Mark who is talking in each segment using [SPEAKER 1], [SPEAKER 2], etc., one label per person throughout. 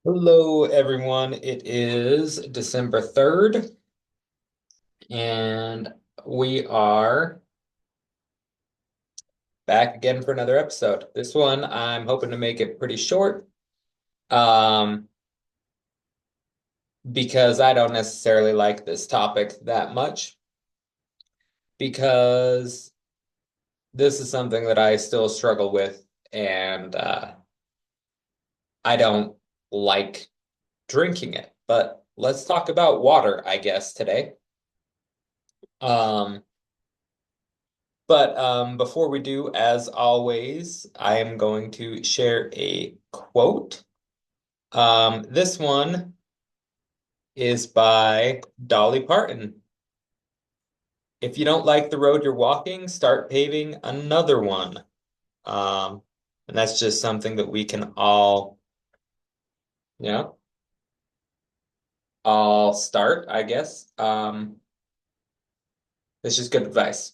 [SPEAKER 1] Hello, everyone. It is December 3rd, and we are back again for another episode. This one, I'm hoping to make it pretty short, um, because I don't necessarily like this topic that much, because this is something that I still struggle with, and I don't like drinking it. But let's talk about water, I guess, today. Um, But before we do, as always, I am going to share a quote. This one is by Dolly Parton. If you don't like the road you're walking, start paving another one. Um, and that's just something that we can you know, all start, I guess. It's just good advice.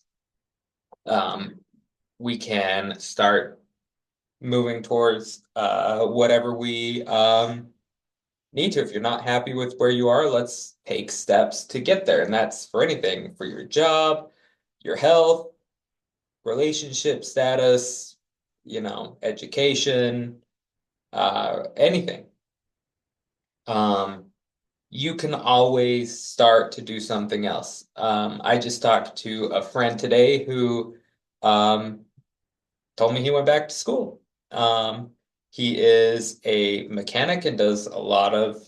[SPEAKER 1] Um, we can start moving towards whatever we need to. If you're not happy with where you are, let's take steps to get there. And that's for anything, for your job, your health, relationship status, education, anything. Um, you can always start to do something else. I just talked to a friend today who um, told me he went back to school. He is a mechanic and does a lot of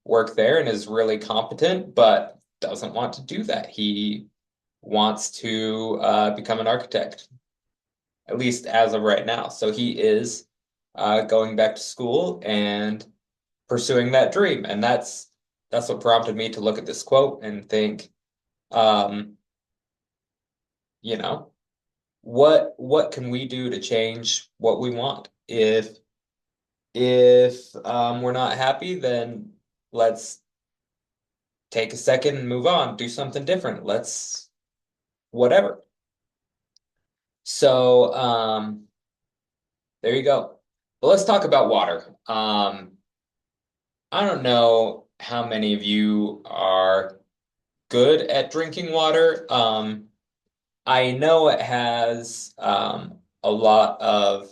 [SPEAKER 1] work there and is really competent, but doesn't want to do that. He wants to become an architect, at least as of right now. So he is going back to school and pursuing that dream. And that's what prompted me to look at this quote and think, um, you know, what can we do to change what we want? If we're not happy, then let's take a second and move on, do something different. Let's whatever. So there you go. But let's talk about water. I don't know how many of you are good at drinking water. I know it has a lot of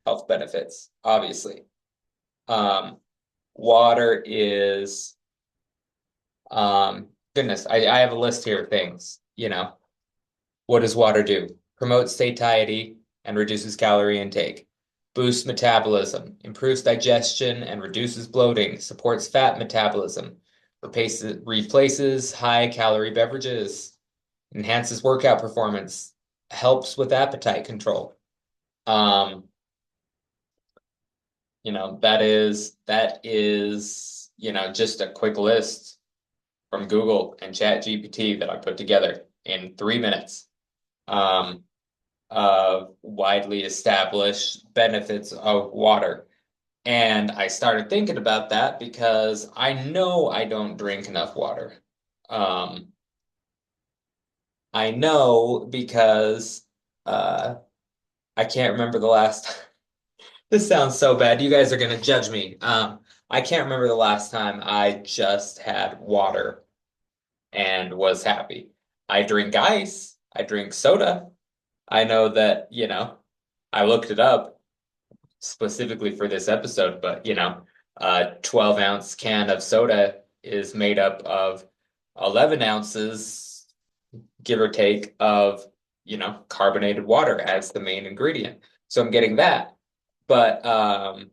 [SPEAKER 1] health benefits, obviously. Um, water is goodness, I have a list here of things. What does water do? Promotes satiety and reduces calorie intake, boosts metabolism, improves digestion and reduces bloating, supports fat metabolism, replaces high calorie beverages, enhances workout performance, helps with appetite control. Um, that is, just a quick list from Google and ChatGPT that I put together in 3 minutes, um, of widely established benefits of water. And I started thinking about that because I know I don't drink enough water. Um, I know because uh, I can't remember the last. This sounds so bad. You guys are gonna judge me. I can't remember the last time I just had water and was happy. I drink ice. I drink soda. I know that, I looked it up specifically for this episode, but a 12-ounce can of soda is made up of 11 ounces, give or take, of, carbonated water as the main ingredient. So I'm getting that. But we're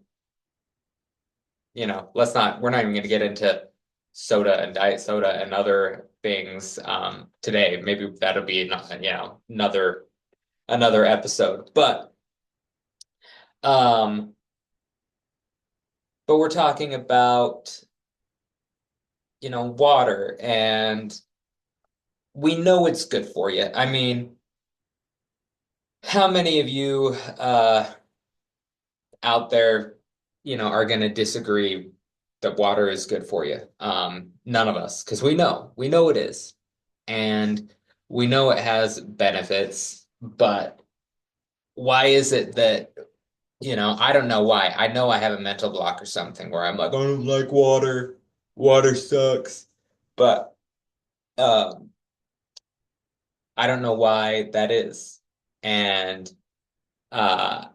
[SPEAKER 1] not even going to get into soda and diet soda and other things today. Maybe that'll be another episode. Um, but we're talking about, water, and we know it's good for you. I mean, how many of you out there, are going to disagree that water is good for you? None of us, because we know it is. And we know it has benefits, but why is it that I don't know why. I know I have a mental block or something where I'm like, I don't like water. Water sucks. But um, I don't know why that is. And uh,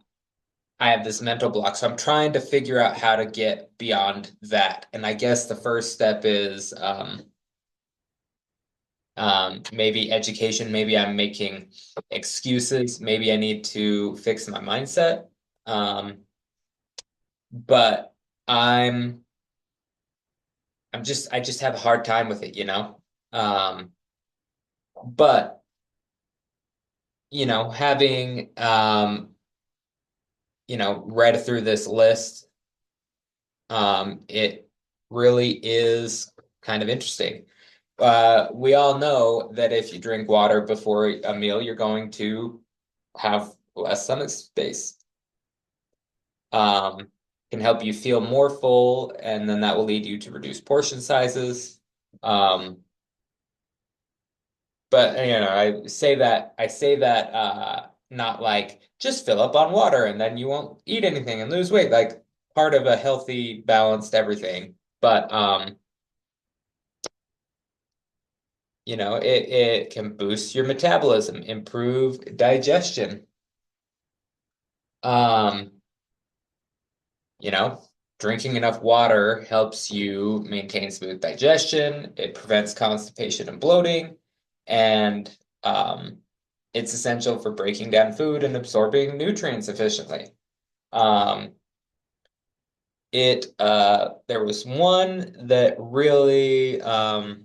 [SPEAKER 1] I have this mental block. So I'm trying to figure out how to get beyond that. And I guess the first step is maybe education. Maybe I'm making excuses. Maybe I need to fix my mindset. Um, but I'm I just have a hard time with it. Um, but having read through this list, it really is kind of interesting. We all know that if you drink water before a meal, you're going to have less stomach space. Um, can help you feel more full, and then that will lead you to reduce portion sizes. Um, but I say that not like just fill up on water and then you won't eat anything and lose weight, like part of a healthy, balanced everything. But it can boost your metabolism, improve digestion. Um, you know, Drinking enough water helps you maintain smooth digestion, it prevents constipation and bloating, and um, it's essential for breaking down food and absorbing nutrients efficiently. Um, there was one that really that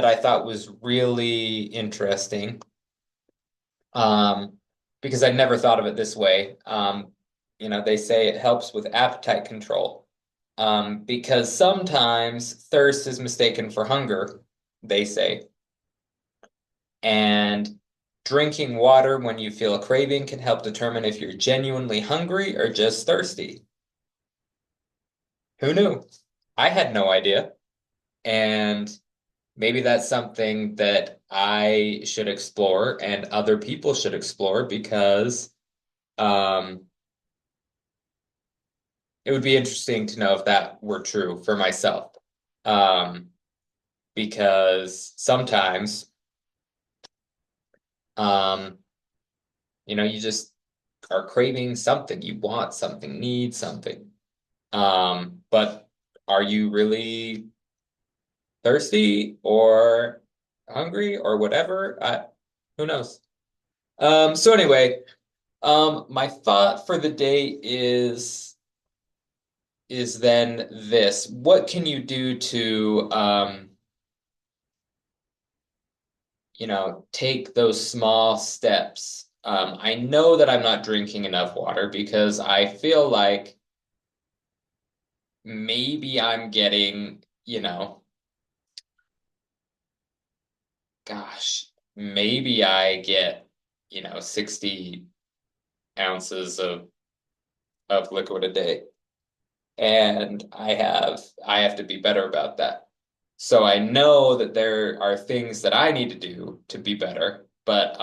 [SPEAKER 1] I thought was really interesting, um, because I never thought of it this way. They say it helps with appetite control, because sometimes thirst is mistaken for hunger, they say. And drinking water when you feel a craving can help determine if you're genuinely hungry or just thirsty. Who knew? I had no idea. And maybe that's something that I should explore and other people should explore because um, it would be interesting to know if that were true for myself. Um, because sometimes, um, you just are craving something, you want something, need something. But are you really thirsty or hungry or whatever? Who knows? So anyway, my thought for the day is then this. What can you do to take those small steps? I know that I'm not drinking enough water because I feel like maybe I'm getting, gosh, maybe I get, 60 ounces of liquid a day. And I have to be better about that. So I know that there are things that I need to do to be better, but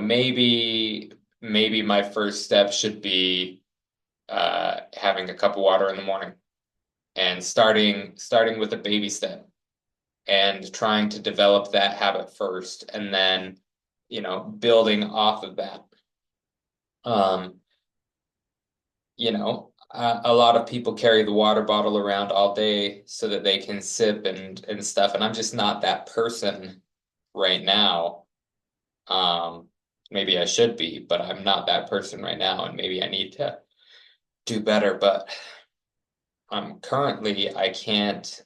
[SPEAKER 1] maybe my first step should be having a cup of water in the morning and starting with a baby step and trying to develop that habit first and then building off of that. Um, a lot of people carry the water bottle around all day so that they can sip and stuff, and I'm just not that person right now. Um, Maybe I should be, but I'm not that person right now, and maybe I need to do better. But currently I can't.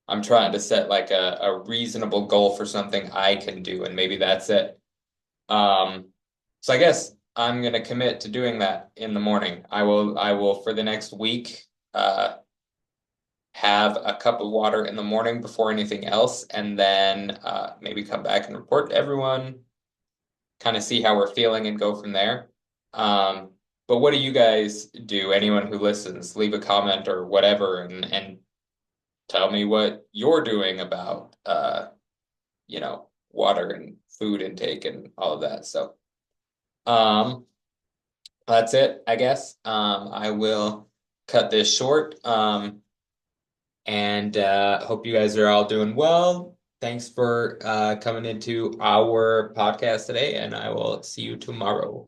[SPEAKER 1] I'm trying to set like a reasonable goal for something I can do, and maybe that's it. Um, so I guess I'm gonna commit to doing that in the morning. I will for the next week have a cup of water in the morning before anything else, and then maybe come back and report to everyone, kind of see how we're feeling and go from there. Um, but what do you guys do? Anyone who listens, leave a comment or whatever, and tell me what you're doing about water and food intake and all of that. So, um, that's it, I guess. I will cut this short. And hope you guys are all doing well. Thanks for coming into our podcast today, and I will see you tomorrow.